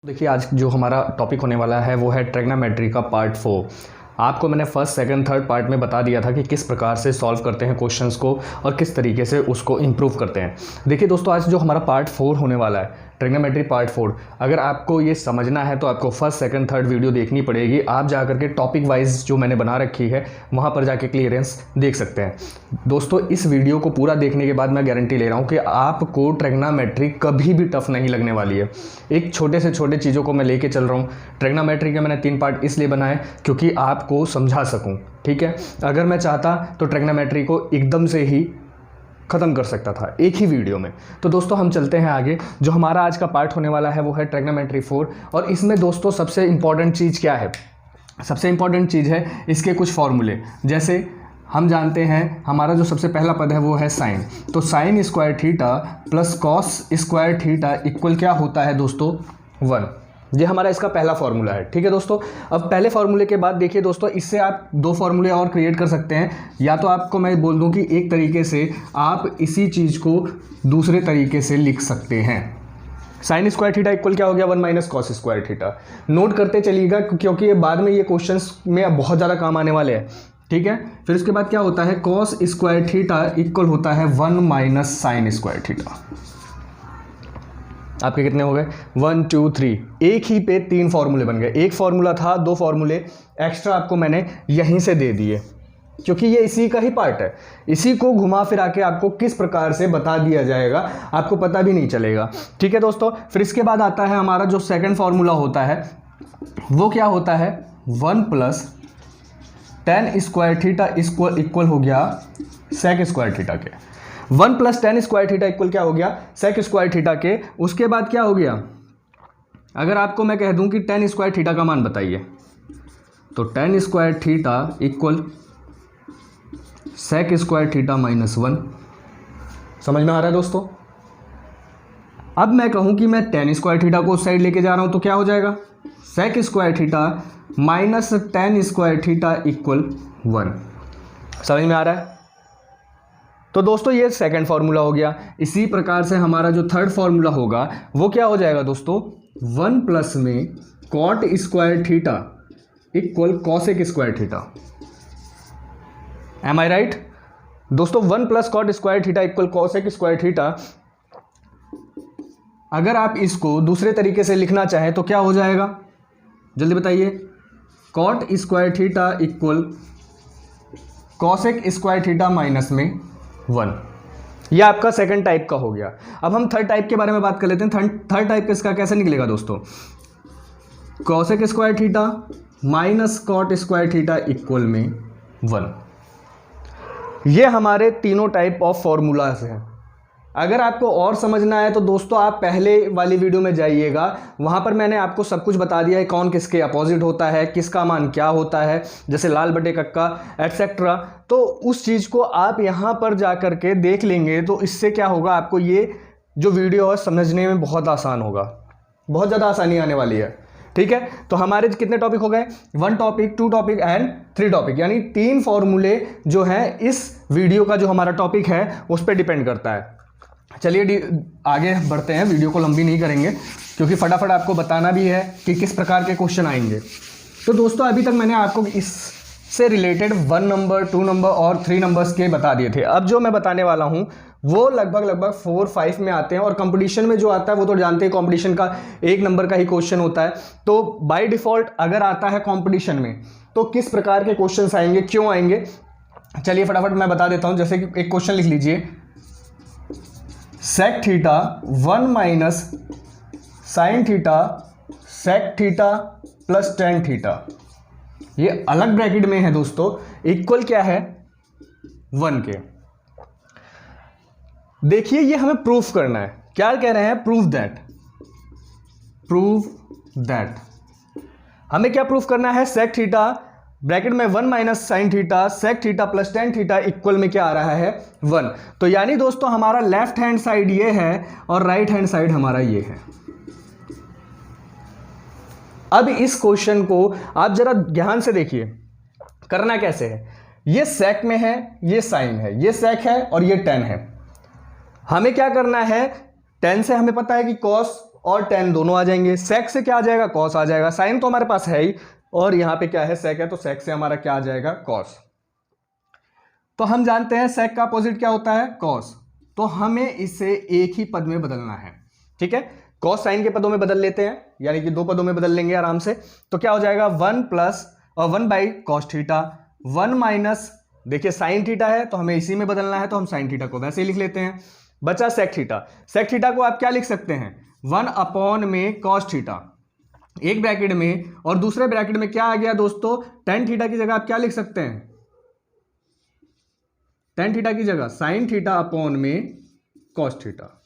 देखिए आज जो हमारा टॉपिक होने वाला है वो है ट्रिग्नोमेट्री का पार्ट 4। आपको मैंने फर्स्ट सेकंड थर्ड पार्ट में बता दिया था कि किस प्रकार से सॉल्व करते हैं क्वेश्चंस को और किस तरीके से उसको इम्प्रूव करते हैं। देखिए दोस्तों, आज जो हमारा पार्ट 4 होने वाला है ट्रिग्नोमेट्री पार्ट 4, अगर आपको ये समझना है तो आपको फर्स्ट सेकंड थर्ड वीडियो देखनी पड़ेगी। आप जा करके टॉपिक वाइज जो मैंने बना रखी है वहाँ पर जाके क्लियरेंस देख सकते हैं। दोस्तों, इस वीडियो को पूरा देखने के बाद मैं गारंटी ले रहा हूँ कि आपको ट्रिग्नोमेट्री कभी भी टफ नहीं लगने वाली है। एक छोटे से छोटे चीज़ों को मैं लेके चल रहा हूँ। ट्रिग्नोमेट्री के मैंने 3 पार्ट इसलिए बनाए क्योंकि आपको समझा सकूँ, ठीक है। अगर मैं चाहता तो ट्रिग्नोमेट्री को एकदम से ही ख़त्म कर सकता था एक ही वीडियो में। तो दोस्तों हम चलते हैं आगे। जो हमारा आज का पार्ट होने वाला है वो है ट्रिग्नोमेट्री 4। और इसमें दोस्तों सबसे इम्पॉर्टेंट चीज़ क्या है? सबसे इम्पॉर्टेंट चीज़ है इसके कुछ फॉर्मूले। जैसे हम जानते हैं हमारा जो सबसे पहला पद है वो है साइन। तो sine square theta plus cos square theta equal क्या होता है दोस्तों? 1। ये हमारा इसका पहला फार्मूला है, ठीक है दोस्तों। अब पहले फार्मूले के बाद देखिए दोस्तों, इससे आप 2 फार्मूले और क्रिएट कर सकते हैं। या तो आपको मैं बोल दूं कि एक तरीके से आप इसी चीज़ को दूसरे तरीके से लिख सकते हैं। साइन स्क्वायर थीटा इक्वल क्या हो गया? 1 minus cos square theta. Note करते चलिएगा क्योंकि ये बाद में ये क्वेश्चंस में बहुत ज़्यादा काम आने वाले हैं, ठीक है। फिर उसके बाद क्या होता है? कॉस स्क्वायर थीटा इक्वल होता है 1 माइनस साइन स्क्वायर थीटा। आपके कितने हो गए? 1 2 3। एक ही पे 3 फार्मूले बन गए। एक फार्मूला था, 2 फार्मूले एक्स्ट्रा आपको मैंने यहीं से दे दिए क्योंकि ये इसी का ही पार्ट है। इसी को घुमा फिरा के आपको किस प्रकार से बता दिया जाएगा आपको पता भी नहीं चलेगा, ठीक है दोस्तों। फिर इसके बाद आता है हमारा जो सेकंड फार्मूला होता है वो क्या होता है? 1 plus ten square theta equal हो गया सेक स्क्वायर थीटा के। 1 plus ten square theta equal क्या हो गया? सेक स्क्वायर थीटा के। उसके बाद क्या हो गया? अगर आपको मैं कह दूं कि टेन स्क्वायर थीटा का मान बताइए, तो tan square theta equal sec square theta minus 1। समझ में आ रहा है दोस्तों? अब मैं कहूं कि मैं टेन स्क्वायर थीटा को उस साइड लेके जा रहा हूं तो क्या हो जाएगा? Sec square theta minus tan square theta equal 1। समझ में आ रहा है? तो दोस्तों ये सेकंड फार्मूला हो गया। इसी प्रकार से हमारा जो थर्ड फार्मूला होगा वो क्या हो जाएगा दोस्तों? 1 प्लस में cot square theta equal cosec square theta. Am I right दोस्तों? 1 plus cot square theta equal cosec square theta. अगर आप इसको दूसरे तरीके से लिखना चाहें तो क्या हो जाएगा? जल्दी बताइए। Cot square theta equal cosec square theta minus में 1। यह आपका सेकंड टाइप का हो गया। अब हम थर्ड टाइप के बारे में बात कर लेते हैं। थर्ड टाइप इसका कैसे निकलेगा दोस्तों? Cosec square theta minus cot square theta equal में 1। ये हमारे तीनों टाइप ऑफ फॉर्मूलाज हैं। अगर आपको और समझना है तो दोस्तों आप पहले वाली वीडियो में जाइएगा, वहाँ पर मैंने आपको सब कुछ बता दिया है। कौन किसके अपोजिट होता है, किसका मान क्या होता है, जैसे लाल बटे कक्का एटसेट्रा। तो उस चीज़ को आप यहाँ पर जा कर के देख लेंगे तो इससे क्या होगा, आपको ये जो वीडियो है समझने में बहुत आसान होगा, बहुत ज़्यादा आसानी आने वाली है, ठीक है। तो हमारे कितने टॉपिक हो गए? 1 टॉपिक, 2 टॉपिक एंड 3 टॉपिक, यानी 3 फॉर्मूले जो हैं इस वीडियो का जो हमारा टॉपिक है उस पर डिपेंड करता है। चलिए आगे बढ़ते हैं, वीडियो को लंबी नहीं करेंगे क्योंकि फटाफट आपको बताना भी है कि किस प्रकार के क्वेश्चन आएंगे। तो दोस्तों अभी तक मैंने आपको इससे रिलेटेड 1 नंबर 2 नंबर और 3 नंबर्स के बता दिए थे। अब जो मैं बताने वाला हूँ वो लगभग 4-5 में आते हैं। और कंपटीशन में जो आता है वो तो जानते हैं, कंपटीशन का 1 नंबर का ही क्वेश्चन होता है। तो बाय डिफ़ॉल्ट अगर आता है कंपटीशन में तो किस प्रकार के क्वेश्चन आएंगे, क्यों आएंगे, चलिए फटाफट मैं बता देता हूँ। जैसे कि एक क्वेश्चन लिख लीजिए, sec theta 1 minus sine theta sec theta plus tan theta, ये अलग ब्रैकेट में है दोस्तों, इक्वल क्या है? 1 के। देखिए ये हमें प्रूफ करना है। क्या कह रहे हैं? प्रूव दैट हमें क्या प्रूफ करना है? सेक थीटा ब्रैकेट में 1 minus sine theta sec theta plus tan theta equal में क्या आ रहा है? 1। तो यानी दोस्तों हमारा लेफ्ट हैंड साइड ये है और राइट हैंड साइड हमारा ये है। अब इस क्वेश्चन को आप जरा ध्यान से देखिए, करना कैसे है। ये सेक में है, ये साइन है, ये सेक है और ये टेन है। हमें क्या करना है? टेन से हमें पता है कि कॉस और टेन दोनों आ जाएंगे। सेक से क्या आ जाएगा, कॉस आ जाएगा। साइन तो हमारे पास है ही, और यहां पे क्या है, सेक है, तो सेक से हमारा क्या आ जाएगा, कॉस। तो हम जानते हैं सेक का अपोजिट क्या होता है, कॉस। तो हमें इसे एक ही पद में बदलना है, ठीक है। कॉस साइन के पदों में बदल लेते हैं, यानी कि दो पदों में बदल लेंगे आराम से। तो क्या हो जाएगा, 1 प्लस और 1 बाई कॉस थीटा, 1 माइनस, देखिए साइन थीटा है तो हमें इसी में बदलना है, तो हम साइन थीटा को वैसे ही लिख लेते हैं। बचा सेक थीटा। सेक थीटा को आप क्या लिख सकते हैं, 1 अपॉन में कॉस थीटा, एक ब्रैकेट में, और दूसरे ब्रैकेट में क्या आ गया दोस्तों, टेन थीटा की जगह आप क्या लिख सकते हैं, टेन थीटा की जगह साइन थीटा अपॉन में कॉस थीटा।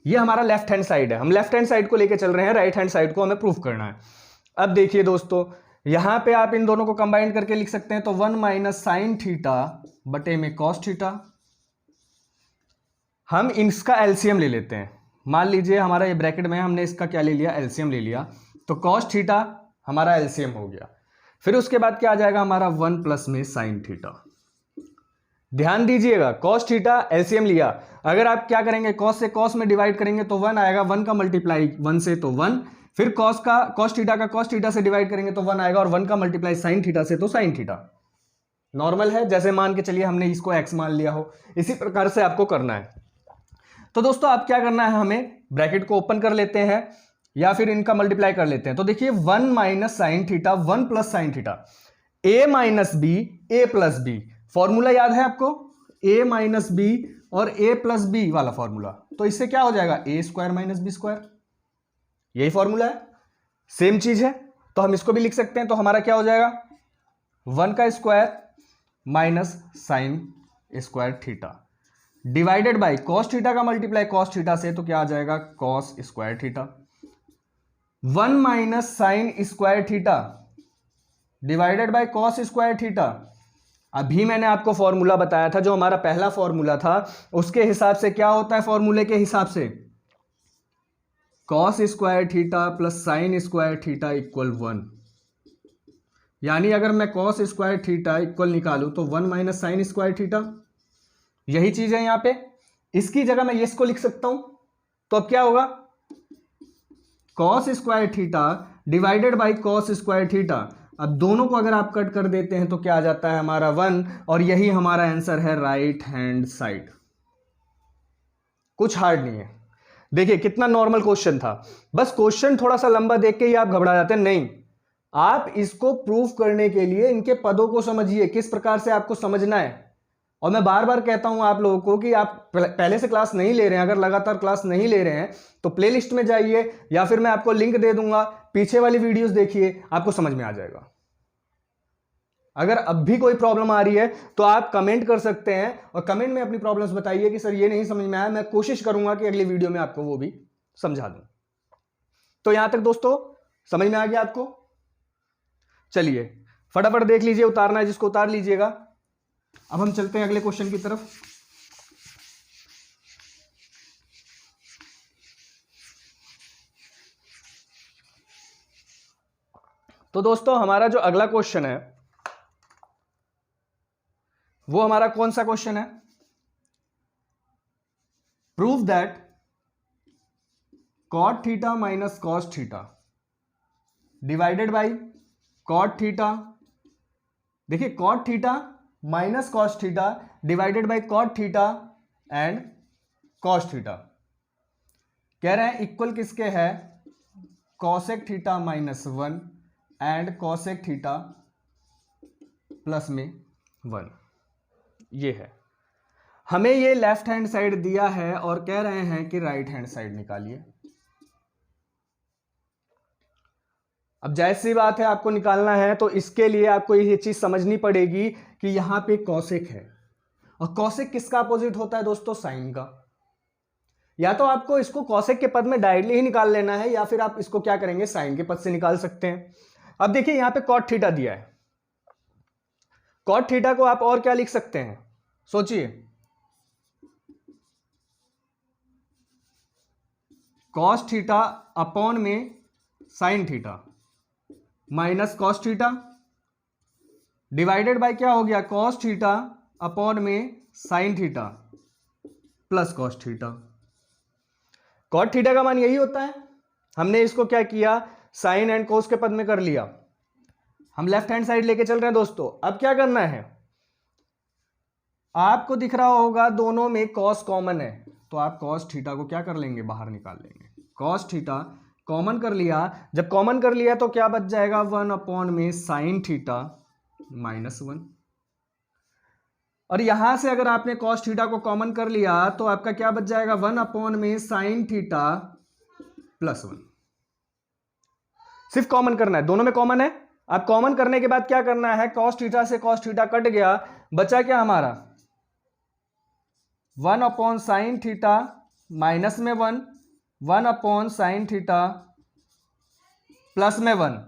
ये हमारा लेफ्ट हैंड साइड है, हम लेफ्ट हैंड साइड को लेके चल रहे हैं, राइट हैंड साइड को हमें प्रूफ करना है। अब देखिए दोस्तों, यहां पे आप इन दोनों को कंबाइन करके लिख सकते हैं, तो 1 माइनस साइन थीटा बटे में कॉस थीटा। हम इसका एलसीएम ले लेते हैं, मान लीजिए हमारा ये ब्रैकेट में हमने इसका क्या ले लिया, एलसीएम ले लिया, तो कॉस थीटा हमारा एलसीएम हो गया। फिर उसके बाद क्या आ जाएगा हमारा, 1 प्लस में साइन थीटा। ध्यान दीजिएगा, कॉस थीटा एलसीएम लिया, अगर आप क्या करेंगे, कॉस से कॉस में डिवाइड करेंगे तो 1 आएगा, 1 का मल्टीप्लाई 1 से तो 1, फिर कॉस थीटा का कॉस थीटा से डिवाइड करेंगे तो 1 आएगा, और 1 का मल्टीप्लाई साइन थीटा से तो साइन थीटा। नॉर्मल है, जैसे मान के चलिए हमने इसको एक्स मान लिया हो, इसी प्रकार से आपको करना है। तो दोस्तों आप क्या करना है, हमें ब्रैकेट को ओपन कर लेते हैं या फिर इनका मल्टीप्लाई कर लेते हैं। तो देखिए 1 minus sine theta, 1 plus sine theta, A minus B, A plus B, formula याद है आपको, ए माइनस बी और ए प्लस बी वाला फॉर्मूला। तो इससे क्या हो जाएगा, A square minus B square, यही फॉर्मूला है, सेम चीज है। तो हम इसको भी लिख सकते हैं, तो हमारा क्या हो जाएगा, 1 का square minus sine square theta divided by cos theta का मल्टीप्लाई कॉस थीटा से, तो क्या आ जाएगा, cos square theta. 1 minus sine square theta divided by cos square theta. अभी मैंने आपको फॉर्मूला बताया था, जो हमारा पहला फॉर्मूला था, उसके हिसाब से क्या होता है, फॉर्मूले के हिसाब से cos square theta plus sine square theta equal 1। यानी अगर मैं कॉस स्क्वायर थीटा इक्वल निकालूं तो 1 माइनस साइन स्क्वायर थीटा, यही चीज है यहां पे। इसकी जगह मैं इसको लिख सकता हूं, तो अब क्या होगा, cos square theta divided by cos square theta. अब दोनों को अगर आप कट कर देते हैं तो क्या आ जाता है हमारा 1, और यही हमारा आंसर है राइट हैंड साइड। कुछ हार्ड नहीं है, देखिए कितना नॉर्मल क्वेश्चन था। बस क्वेश्चन थोड़ा सा लंबा देख के ही आप घबरा जाते हैं, नहीं, आप इसको प्रूफ करने के लिए इनके पदों को समझिए, किस प्रकार से आपको समझना है। और मैं बार बार कहता हूं आप लोगों को कि आप पहले से क्लास नहीं ले रहे हैं, अगर लगातार क्लास नहीं ले रहे हैं तो प्लेलिस्ट में जाइए, या फिर मैं आपको लिंक दे दूंगा, पीछे वाली वीडियोस देखिए, आपको समझ में आ जाएगा। अगर अब भी कोई प्रॉब्लम आ रही है तो आप कमेंट कर सकते हैं, और कमेंट में अपनी प्रॉब्लम्स बताइए कि सर ये नहीं समझ में आया, मैं कोशिश करूंगा कि अगली वीडियो में आपको वो भी समझा दूं। तो यहां तक दोस्तों समझ में आ गया आपको? चलिए फटाफट देख लीजिए, उतारना है जिसको उतार लीजिएगा। अब हम चलते हैं अगले क्वेश्चन की तरफ। तो दोस्तों हमारा जो अगला क्वेश्चन है वो हमारा कौन सा क्वेश्चन है, prove that cot theta minus cos theta divided by cot theta. देखिए cot theta minus cos theta divided by cot theta and cos theta. कह रहे हैं इक्वल किसके है, cosec theta minus 1 and cosec theta plus में 1। ये है, हमें ये लेफ्ट हैंड साइड दिया है और कह रहे हैं कि राइट हैंड साइड निकालिए। अब जायज सी बात है, आपको निकालना है तो इसके लिए आपको ये चीज समझनी पड़ेगी कि यहां पे कॉसेक है, और कॉसेक किसका अपोजिट होता है दोस्तों, साइन का। या तो आपको इसको कॉसेक के पद में डायरेक्टली ही निकाल लेना है, या फिर आप इसको क्या करेंगे, साइन के पद से निकाल सकते हैं। अब देखिए यहां पे कॉट थीटा दिया है, कॉट थीटा को आप और क्या लिख सकते हैं, सोचिए, कॉस थीटा अपॉन में sine theta minus cos theta divided by क्या हो गया, कॉस थीटा अपॉन में sine theta plus cos theta. Cot theta का मान यही होता है। हमने इसको क्या किया, साइन एंड कोस के पद में कर लिया। हम लेफ्ट हैंड साइड लेके चल रहे हैं दोस्तों। अब क्या करना है, आपको दिख रहा होगा दोनों में कॉस कॉमन है, तो आप कॉस थीटा को क्या कर लेंगे, बाहर निकाल लेंगे। कॉस थीटा कॉमन कर लिया, जब कॉमन कर लिया तो क्या बच जाएगा, 1 में साइन थीटा -1। और यहां से अगर आपने कॉस थीटा को कॉमन कर लिया तो आपका क्या बच जाएगा, 1 में साइन थीटा +1। सिर्फ कॉमन करना है, दोनों में कॉमन है। अब कॉमन करने के बाद क्या करना है, कॉस थीटा से कॉस थीटा कट गया, बचा क्या हमारा 1 साइन थीटा माइनस में 1, 1 साइन थीटा प्लस में 1।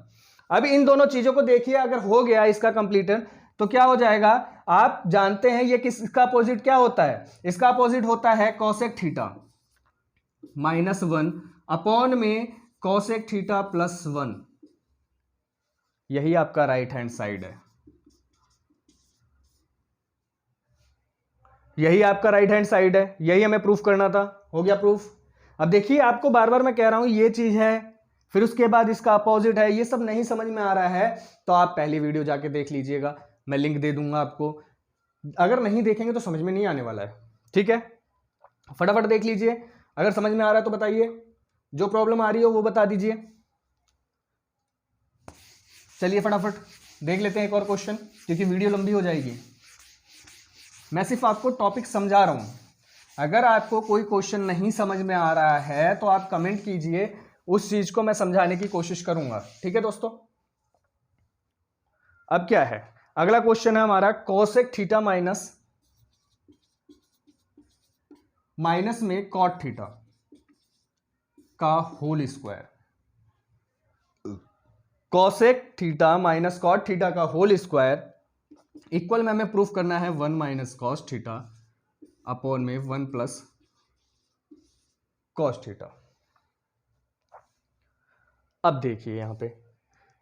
अब इन दोनों चीजों को देखिए, अगर हो गया इसका कंप्लीटर तो क्या हो जाएगा, आप जानते हैं ये किसका अपोजिट क्या होता है, इसका अपोजिट होता है कॉसेक थीटा -1 में कॉसेक थीटा +1। यही आपका राइट हैंड साइड है, यही आपका राइट हैंड साइड है, यही हमें प्रूफ करना था। हो गया प्रूफ। अब देखिए, आपको बार बार मैं कह रहा हूं ये चीज है, फिर उसके बाद इसका अपोजिट है, ये सब नहीं समझ में आ रहा है तो आप पहली वीडियो जाके देख लीजिएगा, मैं लिंक दे दूंगा आपको। अगर नहीं देखेंगे तो समझ में नहीं आने वाला है, ठीक है। फटाफट देख लीजिए, अगर समझ में आ रहा है तो बताइए, जो प्रॉब्लम आ रही हो वो बता दीजिए। चलिए फटाफट देख लेते हैं एक और क्वेश्चन, क्योंकि वीडियो लंबी हो जाएगी। मैं सिर्फ आपको टॉपिक समझा रहा हूं। अगर आपको कोई क्वेश्चन नहीं समझ में आ रहा है तो आप कमेंट कीजिए, उस चीज को मैं समझाने की कोशिश करूंगा, ठीक है दोस्तों। अब क्या है, अगला क्वेश्चन है हमारा कोसेक थीटा माइनस में कॉट थीटा का whole square. Cosec theta minus cot theta का होल स्क्वायर इक्वल में हमें प्रूफ करना है 1 - कॉस थीटा अपॉन में 1 + कॉस थीटा। अब देखिए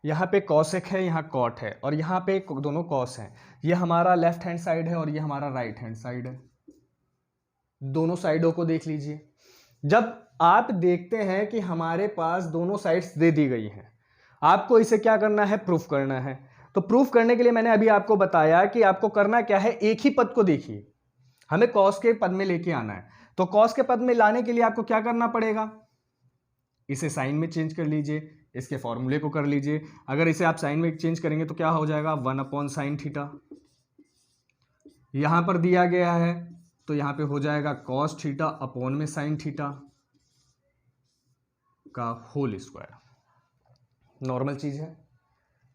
यहां पे कॉसेक है, यहां कॉट है, और यहां पे दोनों कॉस हैं। ये हमारा लेफ्ट हैंड साइड है और ये हमारा राइट हैंड साइड है। दोनों साइडों को देख लीजिए। जब आप देखते हैं कि हमारे पास दोनों साइड्स दे दी गई हैं, आपको इसे क्या करना है, प्रूफ करना है। तो प्रूफ करने के लिए मैंने अभी आपको बताया कि आपको करना क्या है, एक ही पद को देखिए, हमें कॉस के पद में लेके आना है। तो कॉस के पद में लाने के लिए आपको क्या करना पड़ेगा, इसे साइन में चेंज कर लीजिए, इसके फॉर्मूले को कर लीजिए। अगर इसे आप साइन में चेंज करेंगे तो क्या हो जाएगा, 1 साइन थीटा। यहां पर दिया गया है तो यहां पे हो जाएगा कॉस थीटा अपॉन में साइन थीटा का होल स्क्वायर। नॉर्मल चीज है,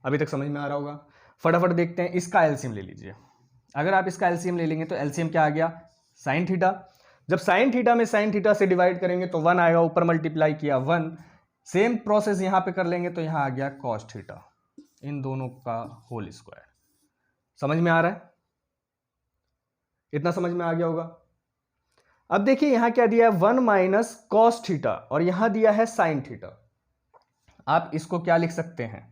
अभी तक समझ में आ रहा होगा। फटाफट देखते हैं, इसका एलसीएम ले लीजिए। अगर आप इसका एलसीएम ले लेंगे तो एलसीएम क्या आ गया, साइन थीटा। जब साइन थीटा में साइन थीटा से डिवाइड करेंगे तो 1 आएगा, ऊपर मल्टीप्लाई किया 1। सेम प्रोसेस यहां पे कर लेंगे तो यहां आ गया कॉस थीटा, इन दोनों का होल स्क्वायर। समझ में आ रहा है, इतना समझ में आ गया होगा। अब देखिए यहां क्या दिया है, 1 - कॉस थीटा, और यहां दिया है साइन थीटा। आप इसको क्या लिख सकते हैं,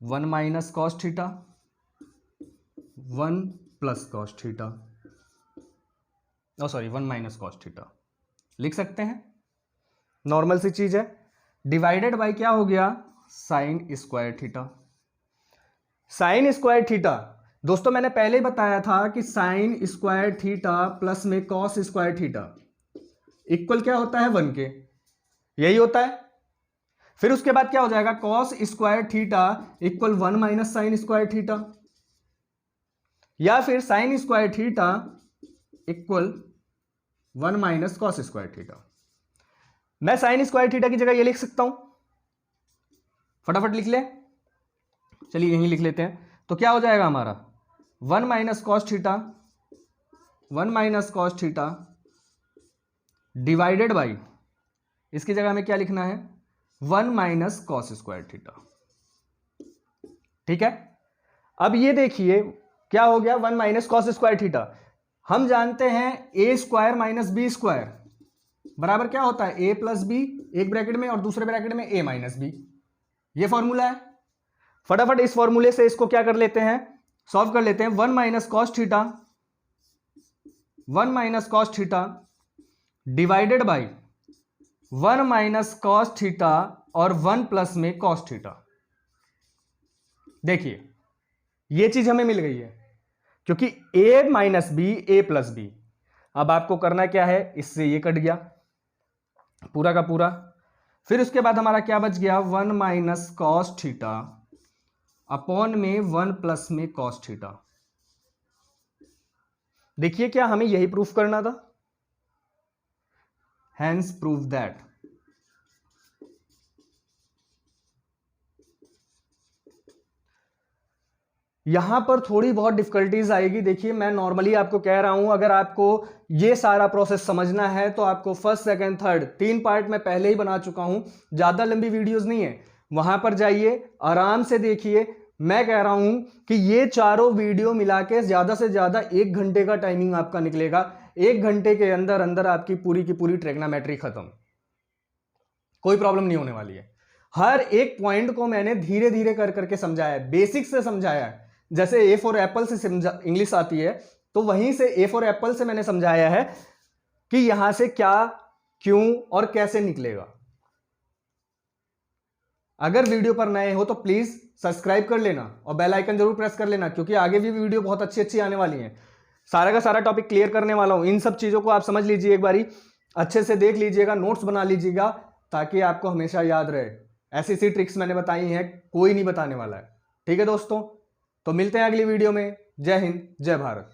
1 - cos theta 1 + cos theta, 1 - cos theta लिख सकते हैं। नॉर्मल सी चीज है। डिवाइडेड बाय क्या हो गया, sine square theta. Sine square theta दोस्तों मैंने पहले ही बताया था कि साइन स्क्वायर थीटा प्लस में कॉस स्क्वायर थीटा इक्वल क्या होता है, 1 के, यही होता है। फिर उसके बाद क्या हो जाएगा, cos square theta equal 1 - sine square theta, या फिर sine square theta equal 1 - cos square theta. मैं साइन स्क्वायर थीटा की जगह ये लिख सकता हूं, फटाफट लिख ले। चलिए यहीं लिख लेते हैं। तो क्या हो जाएगा हमारा, 1 - cos theta 1 - cos theta divided by, इसकी जगह हमें क्या लिखना है, 1 - कॉस स्क्वायर थीटा। ठीक है। अब ये देखिए क्या हो गया, 1 - कॉस स्क्वायर थीटा। हम जानते हैं a² - b² बराबर क्या होता है, a + b, एक ब्रैकेट में और दूसरे ब्रैकेट में a - b। ये फॉर्मूला है। फटाफट इस फॉर्मूले से इसको क्या कर लेते हैं, सॉल्व कर लेते हैं। 1 - cos theta 1 - cos theta divided by 1 minus cos theta और 1 प्लस में कॉस थीटा। देखिए ये चीज हमें मिल गई है क्योंकि a minus B A plus B. अब आपको करना क्या है, इससे ये कट गया पूरा का पूरा, फिर उसके बाद हमारा क्या बच गया 1 माइनस कॉस थीटा अपॉन में 1 प्लस में कॉस थीटा। देखिए क्या हमें यही प्रूफ करना था, हैंस प्रूफ दैट यहां पर थोड़ी बहुत डिफिकल्टीज आएगी। देखिए मैं नॉर्मली आपको कह रहा हूं, अगर आपको ये सारा प्रोसेस समझना है तो आपको फर्स्ट सेकंड थर्ड 3 पार्ट मैं पहले ही बना चुका हूं, ज्यादा लंबी वीडियोस नहीं है, वहां पर जाइए आराम से देखिए। मैं कह रहा हूं कि ये चारों वीडियो मिला के ज्यादा से ज्यादा 1 घंटे का टाइमिंग आपका निकलेगा। 1 घंटे के अंदर अंदर आपकी पूरी की पूरी ट्रिग्नोमेट्री खत्म, कोई प्रॉब्लम नहीं होने वाली है। हर एक पॉइंट को मैंने धीरे धीरे कर करके समझाया है, बेसिक से समझाया है। जैसे ए फॉर एप्पल से इंग्लिश आती है तो वहीं से ए फॉर एप्पल से मैंने समझाया है कि यहां से क्या क्यों और कैसे निकलेगा। अगर वीडियो पर नए हो तो प्लीज सब्सक्राइब कर लेना और बेल आइकन जरूर प्रेस कर लेना, क्योंकि आगे भी वीडियो बहुत अच्छी अच्छी आने वाली हैं। सारा का सारा टॉपिक क्लियर करने वाला हूं। इन सब चीजों को आप समझ लीजिए, एक बारी अच्छे से देख लीजिएगा, नोट्स बना लीजिएगा ताकि आपको हमेशा याद रहे। ऐसी ऐसी ट्रिक्स मैंने बताई हैं, कोई नहीं बताने वाला है। ठीक है दोस्तों, तो मिलते हैं अगली वीडियो में। जय हिंद, जय भारत।